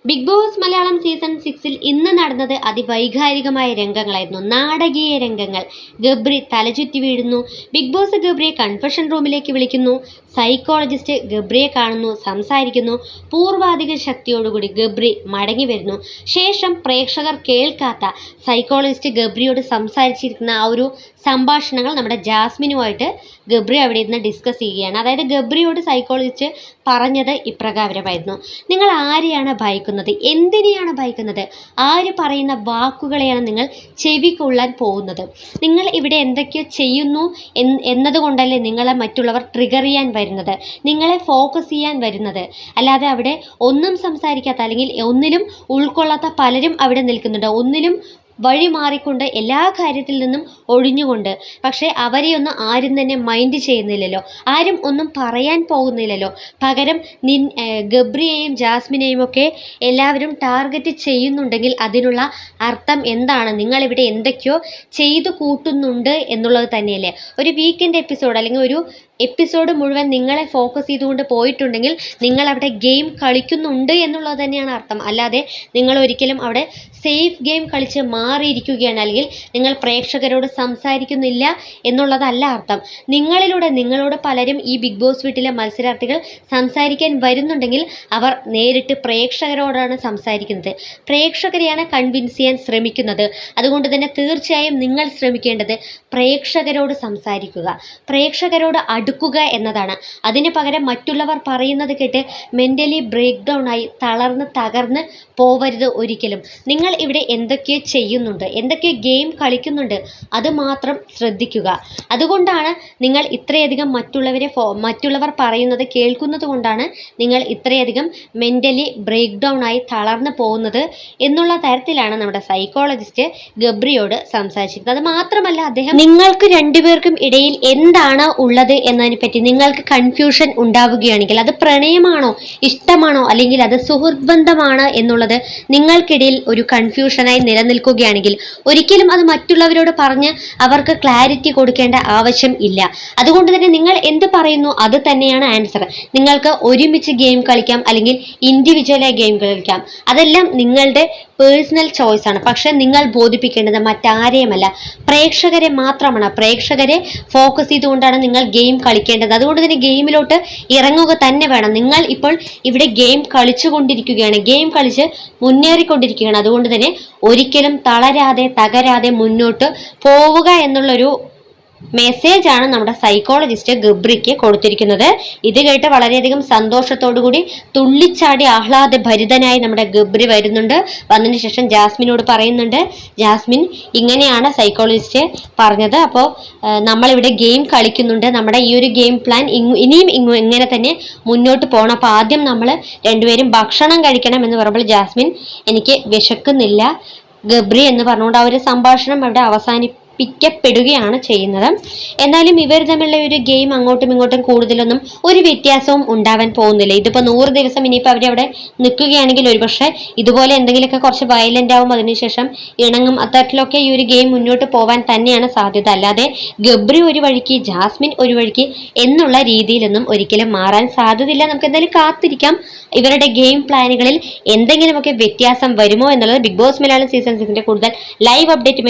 Big boss Malayalam season 6 ഇന്ന് നടന്നത് അതിവൈകാരികമായ രംഗങ്ങളായിരുന്നു. നാടകീയ രംഗങ്ങൾ. ഗബ്രി തലചുറ്റി വീഴുന്നു. ബിഗ് ബോസ് ഗബ്രിയെ കൺഫെഷൻ റൂമിലേക്ക് വിളിക്കുന്നു. സൈക്കോളജിസ്റ്റ് ഗബ്രിയെ കാണുന്നു, സംസാരിക്കുന്നു. പൂർവാധിക ശക്തിയോടുകൂടി ഗബ്രി മടങ്ങി വരുന്നു. ശേഷം പ്രേക്ഷകർ കേൾക്കാത്ത സൈക്കോളജിസ്റ്റ് ഗബ്രിയോട് സംസാരിച്ചിരിക്കുന്ന ആ ഒരു സംഭാഷണങ്ങൾ നമ്മുടെ ജാസ്മിനുമായിട്ട് ഗബ്രി അവിടെ ഇരുന്ന് ഡിസ്കസ് ചെയ്യുകയാണ്. അതായത് ഗബ്രിയോട് സൈക്കോളജിസ്റ്റ് പറഞ്ഞത് ഇപ്രകാരമായിരുന്നു: നിങ്ങൾ ആരെയാണ് ഭയക്കുന്നത്? എന്തിനെയാണ് ഭയക്കുന്നത്? ആര് പറയുന്ന വാക്കുകളെയാണ് നിങ്ങൾ ചെവിക്കൊള്ളാൻ പോകുന്നത്? നിങ്ങൾ ഇവിടെ എന്തൊക്കെയോ ചെയ്യുന്നു എന്നതുകൊണ്ടല്ലേ നിങ്ങളെ മറ്റുള്ളവർ ട്രിഗർ ചെയ്യാൻ വരുന്നത്, നിങ്ങളെ ഫോക്കസ് ചെയ്യാൻ വരുന്നത്. അല്ലാതെ അവിടെ ഒന്നും സംസാരിക്കാത്ത അല്ലെങ്കിൽ ഒന്നിലും ഉൾക്കൊള്ളാത്ത പലരും അവിടെ നിൽക്കുന്നുണ്ട്. ഒന്നിലും വഴി മാറിക്കൊണ്ട് എല്ലാ കാര്യത്തിൽ നിന്നും ഒഴിഞ്ഞുകൊണ്ട്. പക്ഷേ അവരെയൊന്നും ആരും തന്നെ മൈൻഡ് ചെയ്യുന്നില്ലല്ലോ, ആരും ഒന്നും പറയാൻ പോകുന്നില്ലല്ലോ. പകരം ഗബ്രിയെയും ജാസ്മിനെയും ഒക്കെ എല്ലാവരും ടാർഗറ്റ് ചെയ്യുന്നുണ്ടെങ്കിൽ അതിനുള്ള അർത്ഥം എന്താണ്? നിങ്ങളിവിടെ എന്തൊക്കെയോ ചെയ്തു കൂട്ടുന്നുണ്ട് എന്നുള്ളത് തന്നെയല്ലേ. ഒരു വീക്കെൻഡ് എപ്പിസോഡ് അല്ലെങ്കിൽ ഒരു എപ്പിസോഡ് മുഴുവൻ നിങ്ങളെ ഫോക്കസ് ചെയ്തുകൊണ്ട് പോയിട്ടുണ്ടെങ്കിൽ നിങ്ങൾ അവിടെ ഗെയിം കളിക്കുന്നുണ്ട് എന്നുള്ളത് തന്നെയാണ് അർത്ഥം. അല്ലാതെ നിങ്ങൾ ഒരിക്കലും അവിടെ സേഫ് ഗെയിം കളിച്ച് മാറിയിരിക്കുകയാണ്, അല്ലെങ്കിൽ നിങ്ങൾ പ്രേക്ഷകരോട് സംസാരിക്കുന്നില്ല എന്നുള്ളതല്ല അർത്ഥം. നിങ്ങളോട് പലരും ഈ ബിഗ് ബോസ് വീട്ടിലെ മത്സരാർത്ഥികൾ സംസാരിക്കാൻ വരുന്നുണ്ടെങ്കിൽ അവർ നേരിട്ട് പ്രേക്ഷകരോടാണ് സംസാരിക്കുന്നത്, പ്രേക്ഷകരെയാണ് കൺവിൻസ് ചെയ്യാൻ ശ്രമിക്കുന്നത്. അതുകൊണ്ട് തന്നെ തീർച്ചയായും നിങ്ങൾ ശ്രമിക്കേണ്ടത് പ്രേക്ഷകരോട് സംസാരിക്കുക, പ്രേക്ഷകരോട് അടുക്കുക എന്നതാണ്. അതിന് പകരം മറ്റുള്ളവർ പറയുന്നത് കേട്ട് മെൻ്റലി ബ്രേക്ക് ഡൗൺ ആയി തകർന്ന് പോവരുത് ഒരിക്കലും. നിങ്ങൾ ഇവിടെ എന്തൊക്കെയോ ചെയ്യുന്നുണ്ട്, എന്തൊക്കെയോ ഗെയിം കളിക്കുന്നുണ്ട്, അത് മാത്രം ശ്രദ്ധിക്കുക. അതുകൊണ്ടാണ് നിങ്ങൾ ഇത്രയധികം മറ്റുള്ളവർ പറയുന്നത് കേൾക്കുന്നത് കൊണ്ടാണ് നിങ്ങൾ ഇത്രയധികം മെൻ്റലി ബ്രേക്ക് ഡൗൺ ആയി തളർന്നു പോകുന്നത് എന്നുള്ള തരത്തിലാണ് നമ്മുടെ സൈക്കോളജിസ്റ്റ് ഗബ്രിയോട് സംസാരിച്ചിരുന്നത്. അത് മാത്രമല്ല, അദ്ദേഹം നിങ്ങൾക്ക് രണ്ടുപേർക്കും ഇടയിൽ എന്താണ് ഉള്ളത് എന്നതിനെ പറ്റി നിങ്ങൾക്ക് കൺഫ്യൂഷൻ ഉണ്ടാവുകയാണെങ്കിൽ, അത് പ്രണയമാണോ, ഇഷ്ടമാണോ, അല്ലെങ്കിൽ അത് സുഹൃത്ത് ബന്ധമാണ് എന്നുള്ളത് നിങ്ങൾക്കിടയിൽ ഒരു കൺഫ്യൂഷനായി നിലനിൽക്കുകയാണെങ്കിൽ ഒരിക്കലും അത് മറ്റുള്ളവരോട് പറഞ്ഞ് അവർക്ക് ക്ലാരിറ്റി കൊടുക്കേണ്ട ആവശ്യം ഇല്ല. അതുകൊണ്ട് തന്നെ നിങ്ങൾ എന്ത് പറയുന്നു അത് തന്നെയാണ് ആൻസർ. നിങ്ങൾക്ക് ഒരുമിച്ച് ഗെയിം കളിക്കാം, അല്ലെങ്കിൽ ഇൻഡിവിജ്വലായി ഗെയിം കളിക്കാം. അതെല്ലാം നിങ്ങളുടെ പേഴ്സണൽ ചോയ്സ് ആണ്. പക്ഷെ നിങ്ങൾ ബോധിപ്പിക്കേണ്ടത് മറ്റാരെയുമല്ല, പ്രേക്ഷകരെ മാത്രമാണ്. പ്രേക്ഷകരെ ഫോക്കസ് ചെയ്തുകൊണ്ടാണ് നിങ്ങൾ ഗെയിം കളിക്കേണ്ടത്. അതുകൊണ്ട് തന്നെ ഗെയിമിലോട്ട് ഇറങ്ങുക തന്നെ വേണം. നിങ്ങൾ ഇപ്പോൾ ഇവിടെ ഗെയിം കളിച്ചുകൊണ്ടിരിക്കുകയാണ്, ഗെയിം കളിച്ച് മുന്നേറിക്കൊണ്ടിരിക്കുകയാണ്. അതുകൊണ്ട് തന്നെ ഒരിക്കലും തകരാതെ മുന്നോട്ട് പോവുക എന്നുള്ളൊരു മെസ്സേജാണ് നമ്മുടെ സൈക്കോളജിസ്റ്റ് ഗബ്രിക്ക് കൊടുത്തിരിക്കുന്നത്. ഇത് കേട്ട് വളരെയധികം സന്തോഷത്തോടുകൂടി തുള്ളിച്ചാടി ആഹ്ലാദഭരിതനായി നമ്മുടെ ഗബ്രി വരുന്നുണ്ട്. വന്നതിന് ശേഷം ജാസ്മിനോട് പറയുന്നുണ്ട്, ജാസ്മിൻ ഇങ്ങനെയാണ് സൈക്കോളജിസ്റ്റ് പറഞ്ഞത്, അപ്പോൾ നമ്മളിവിടെ ഗെയിം കളിക്കുന്നുണ്ട്, നമ്മുടെ ഈ ഒരു ഗെയിം പ്ലാൻ ഇനിയും ഇങ്ങനെ തന്നെ മുന്നോട്ട് പോകണം. അപ്പോൾ ആദ്യം നമ്മൾ രണ്ടുപേരും ഭക്ഷണം കഴിക്കണം എന്ന് പറയുമ്പോൾ ജാസ്മിൻ എനിക്ക് വിശക്കുന്നില്ല ഗബ്രി എന്ന് പറഞ്ഞുകൊണ്ട് ആ ഒരു സംഭാഷണം അവിടെ പ്പിക്കപ്പെടുകയാണ് ചെയ്യുന്നത്. എന്നാലും ഇവർ തമ്മിലുള്ള ഒരു ഗെയിം അങ്ങോട്ടും ഇങ്ങോട്ടും കൂടുതലൊന്നും ഒരു വ്യത്യാസവും ഉണ്ടാവാൻ പോകുന്നില്ല. ഇതിപ്പോൾ 100 ദിവസം ഇനിയിപ്പോൾ അവരവിടെ നിൽക്കുകയാണെങ്കിൽ ഒരുപക്ഷെ ഇതുപോലെ എന്തെങ്കിലുമൊക്കെ കുറച്ച് വയലൻ്റ് ആവും, അതിനുശേഷം ഇണങ്ങും. അത്തരത്തിലൊക്കെ ഈ ഒരു ഗെയിം മുന്നോട്ട് പോകാൻ തന്നെയാണ് സാധ്യത. അല്ലാതെ ഗബ്രി ഒരു വഴിക്ക് ജാസ്മിൻ ഒരു വഴിക്ക് എന്നുള്ള രീതിയിലൊന്നും ഒരിക്കലും മാറാൻ സാധ്യതയില്ല. നമുക്ക് എന്തായാലും കാത്തിരിക്കാം ഇവരുടെ ഗെയിം പ്ലാനുകളിൽ എന്തെങ്കിലുമൊക്കെ വ്യത്യാസം വരുമോ എന്നുള്ളത്. ബിഗ് ബോസ് മലയാളം സീസൺ 6 കൂടുതൽ ലൈവ് അപ്ഡേറ്റ്